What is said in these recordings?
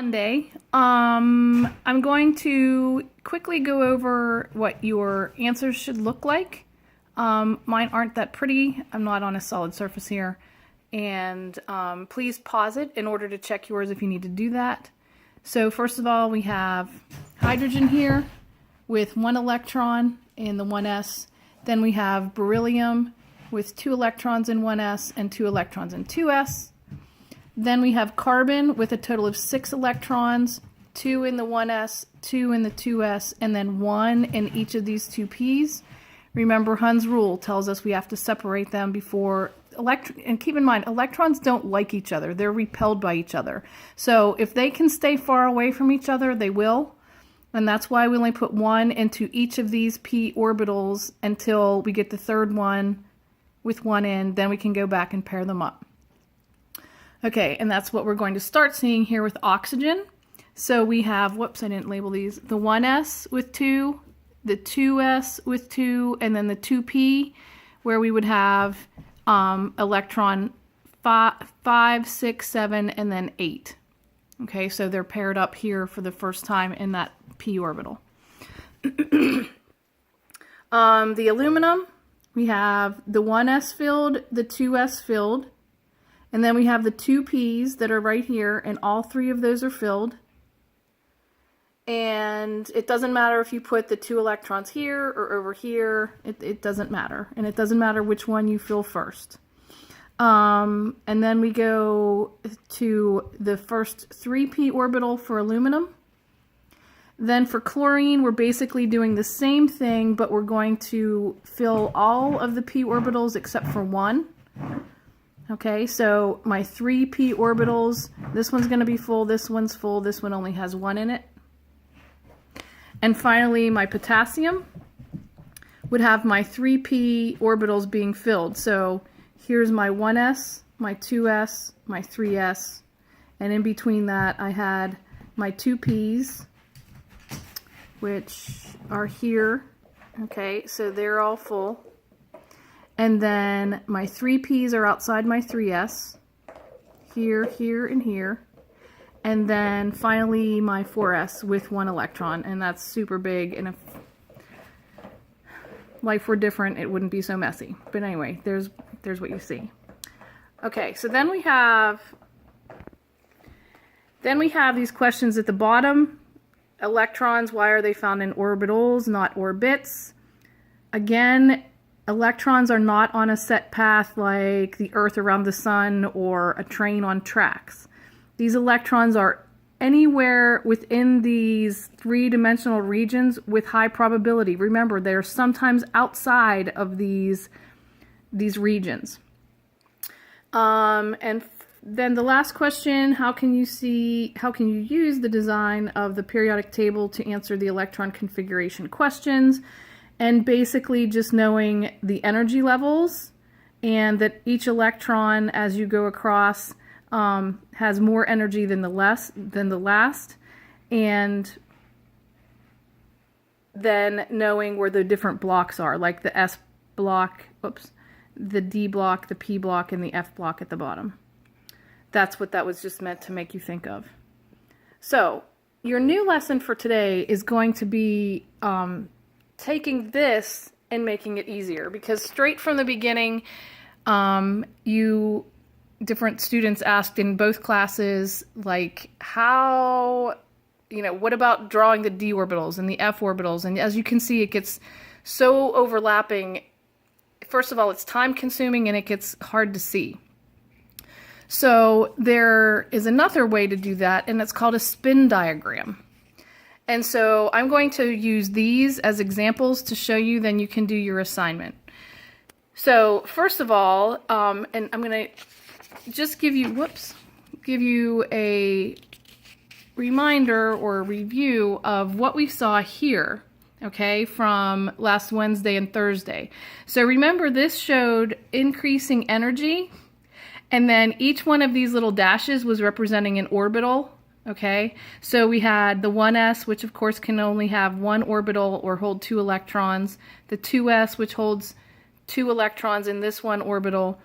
Monday. I'm going to quickly go over what your answers should look like. Mine aren't that pretty. I'm not on a solid surface here. And please pause it in order to check yours if you need to do that. So first of all, we have hydrogen here with 1 electron in the 1s. Then we have beryllium with 2 electrons in 1s and 2 electrons in 2s. Then we have carbon with a total of 6 electrons, 2 in the 1s, 2 in the 2s, and then 1 in each of these 2p's. Remember, Hund's rule tells us we have to separate them before and keep in mind, electrons don't like each other. They're repelled by each other. So if they can stay far away from each other, they will. And that's why we only put 1 into each of these p orbitals until we get the third one with 1 in. Then we can go back and pair them up. Okay, and that's what we're going to start seeing here with oxygen. So we have, whoops, I didn't label these, the 1s with 2, the 2s with 2, and then the 2p, where we would have electron 5, 6, 7, and then 8. Okay, so they're paired up here for the first time in that p orbital. The aluminum, we have the 1s filled, the 2s filled, and then we have the 2p's that are right here, and all 3 of those are filled. And it doesn't matter if you put the 2 electrons here or over here, it doesn't matter. And it doesn't matter which one you fill first. And then we go to the first 3p orbital for aluminum. Then for chlorine, we're basically doing the same thing, but we're going to fill all of the p orbitals except for 1. Okay, so my 3p orbitals, this one's going to be full, this one's full, this one only has 1 in it. And finally, my potassium would have my 3p orbitals being filled. So here's my 1s, my 2s, my 3s, and in between that I had my 2p's, which are here. Okay, so they're all full. And then my 3p's are outside my 3s, here, here, and here. And then finally my 4s with 1 electron, and that's super big, and if life were different, it wouldn't be so messy. But anyway, there's what you see. Okay, so then we have these questions at the bottom. Electrons, why are they found in orbitals, not orbits? Again, electrons are not on a set path like the Earth around the sun or a train on tracks. These electrons are anywhere within these 3-dimensional regions with high probability. Remember, they're sometimes outside of these regions. And then the last question, how can you use the design of the periodic table to answer the electron configuration questions? And basically just knowing the energy levels and that each electron as you go across has more energy than the last, and then knowing where the different blocks are, like the S block, the D block, the P block, and the F block at the bottom. That's what that was just meant to make you think of. So your new lesson for today is going to be taking this and making it easier, because straight from the beginning, different students asked in both classes, like, how, what about drawing the d orbitals and the f orbitals? And as you can see, it gets so overlapping. First of all, it's time consuming and it gets hard to see. So there is another way to do that, and it's called a spin diagram. And so I'm going to use these as examples to show you, then you can do your assignment. So first of all, and I'm going to just give you a reminder or a review of what we saw here, okay, from last Wednesday and Thursday. So remember, this showed increasing energy, and then each one of these little dashes was representing an orbital, okay? So we had the 1s, which of course can only have 1 orbital or hold 2 electrons, the 2s, which holds 2 electrons in this one orbital,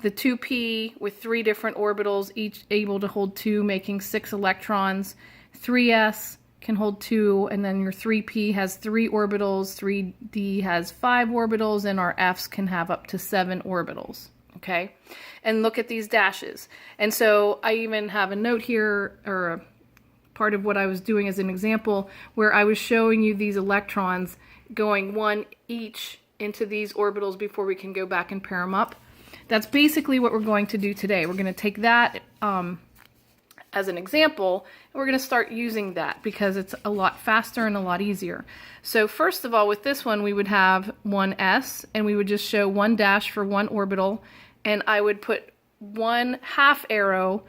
the 2p with 3 different orbitals, each able to hold 2, making 6 electrons. 3s can hold 2, and then your 3p has 3 orbitals, 3d has 5 orbitals, and our f's can have up to 7 orbitals. Okay, and look at these dashes. And so I even have a note here, or a part of what I was doing as an example, where I was showing you these electrons going 1 each into these orbitals before we can go back and pair them up. That's basically what we're going to do today. We're going to take that as an example, and we're going to start using that because it's a lot faster and a lot easier. So first of all, with this one, we would have 1s, and we would just show 1 dash for 1 orbital, and I would put 1/2 arrow.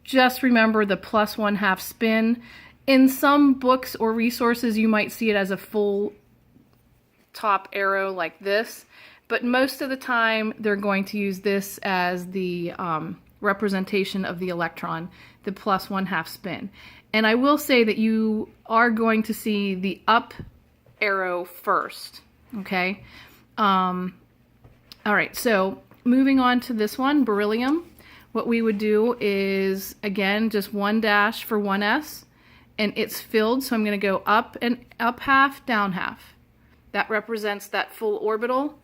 Just remember the plus 1/2 spin. In some books or resources, you might see it as a full top arrow like this, but most of the time they're going to use this as the representation of the electron, the plus 1/2 spin. And I will say that you are going to see the up arrow first, okay? All right, so moving on to this one, beryllium. What we would do is, again, just 1 dash for 1s, and it's filled, so I'm going to go up and up half, down half. That represents that full orbital.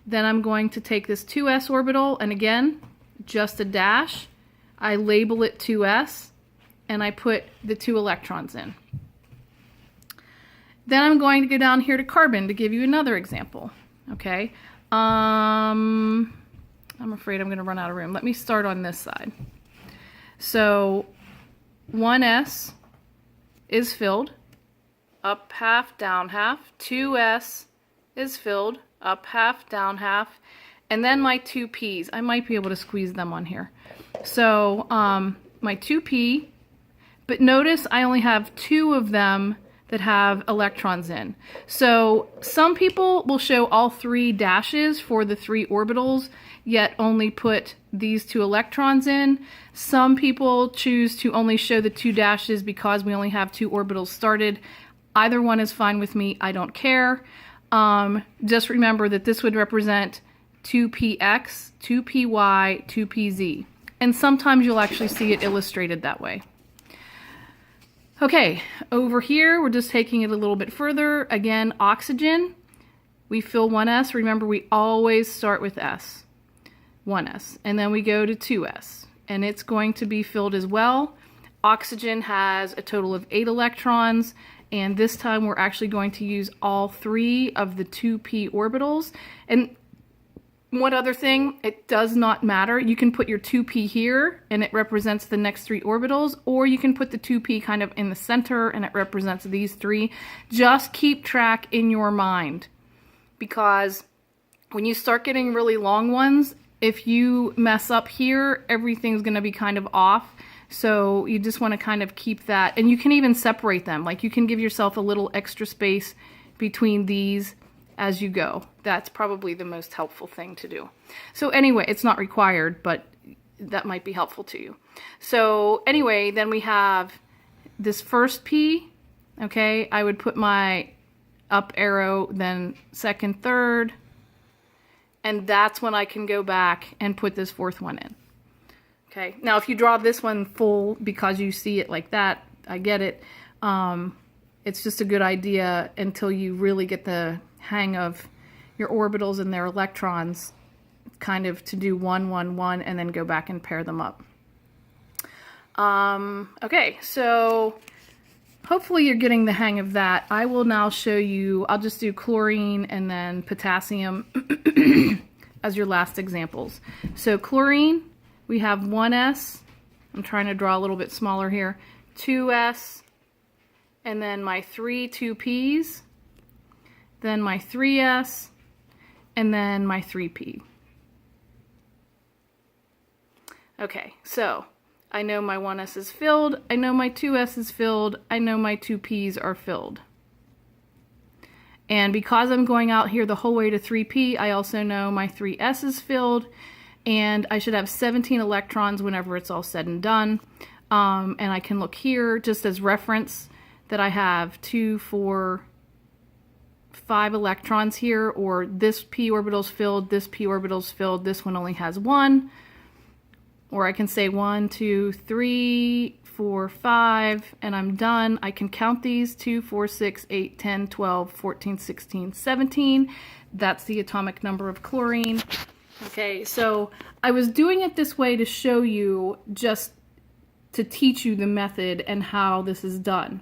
Then I'm going to take this 2s orbital, and again, just a dash. I label it 2s, and I put the 2 electrons in. Then I'm going to go down here to carbon to give you another example. Okay. I'm afraid I'm going to run out of room. Let me start on this side. So 1s is filled, up half, down half. 2s is filled, up half, down half. And then my 2p's. I might be able to squeeze them on here. So my 2p, but notice I only have 2 of them that have electrons in. So some people will show all 3 dashes for the 3 orbitals, yet only put these 2 electrons in. Some people choose to only show the 2 dashes because we only have 2 orbitals started. Either one is fine with me. I don't care. Just remember that this would represent 2px, 2py, 2pz. And sometimes you'll actually see it illustrated that way. Okay, over here, we're just taking it a little bit further. Again, oxygen, we fill 1s. Remember, we always start with s, 1s. And then we go to 2s, and it's going to be filled as well. Oxygen has a total of 8 electrons, and this time we're actually going to use all 3 of the 2p orbitals. And one other thing, it does not matter. You can put your 2p here and it represents the next 3 orbitals, or you can put the 2p kind of in the center and it represents these 3. Just keep track in your mind, because when you start getting really long ones, if you mess up here, everything's going to be kind of off. So you just want to kind of keep that, and you can even separate them. Like you can give yourself a little extra space between these as you go. That's probably the most helpful thing to do. So anyway, it's not required, but that might be helpful to you. So anyway, then we have this first P, okay? I would put my up arrow, then second, third, and that's when I can go back and put this 4th one in. Okay, now if you draw this one full because you see it like that, I get it. It's just a good idea until you really get the hang of your orbitals and their electrons, kind of to do 1, 1, 1, and then go back and pair them up. Okay, so hopefully you're getting the hang of that. I will now show you, I'll just do chlorine and then potassium as your last examples. So chlorine, we have 1s, I'm trying to draw a little bit smaller here, 2s, and then my 3 2p's, then my 3s, and then my 3p. Okay, so I know my 1s is filled, I know my 2s is filled, I know my 2p's are filled. And because I'm going out here the whole way to 3p, I also know my 3s is filled, and I should have 17 electrons whenever it's all said and done. And I can look here just as reference that I have 2, 4, 5 electrons here, or this p orbital's filled, this p orbital's filled, this one only has 1. Or I can say 1, 2, 3, 4, 5, and I'm done. I can count these: 2, 4, 6, 8, 10, 12, 14, 16, 17. That's the atomic number of chlorine. Okay, so I was doing it this way to show you, just to teach you the method and how this is done.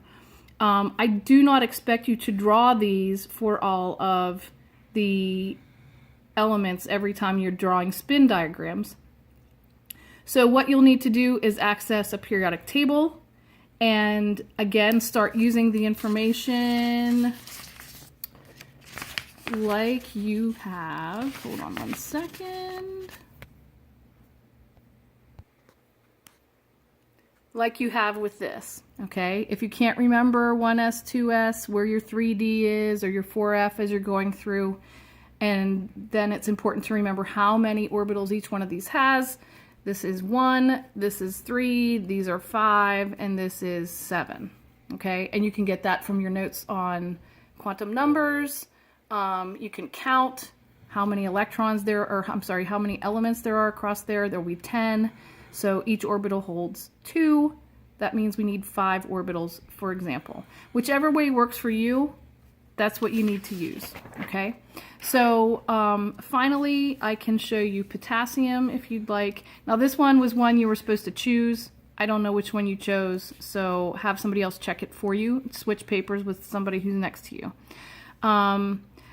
I do not expect you to draw these for all of the elements every time you're drawing spin diagrams. So what you'll need to do is access a periodic table and again start using the information like you have. Hold on one second. Like you have with this, okay? If you can't remember 1s, 2s, where your 3d is, or your 4f as you're going through, and then it's important to remember how many orbitals each one of these has. This is 1, this is 3, these are 5, and this is 7, okay? And you can get that from your notes on quantum numbers. You can count how many electrons there are, how many elements there are across there. There will be 10. So each orbital holds 2. That means we need 5 orbitals, for example. Whichever way works for you, that's what you need to use, okay? So finally, I can show you potassium if you'd like. Now this one was one you were supposed to choose. I don't know which one you chose, so have somebody else check it for you. Switch papers with somebody who's next to you.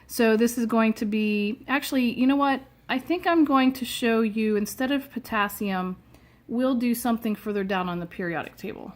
So this is going to be, actually, you know what? I think I'm going to show you, instead of potassium, we'll do something further down on the periodic table.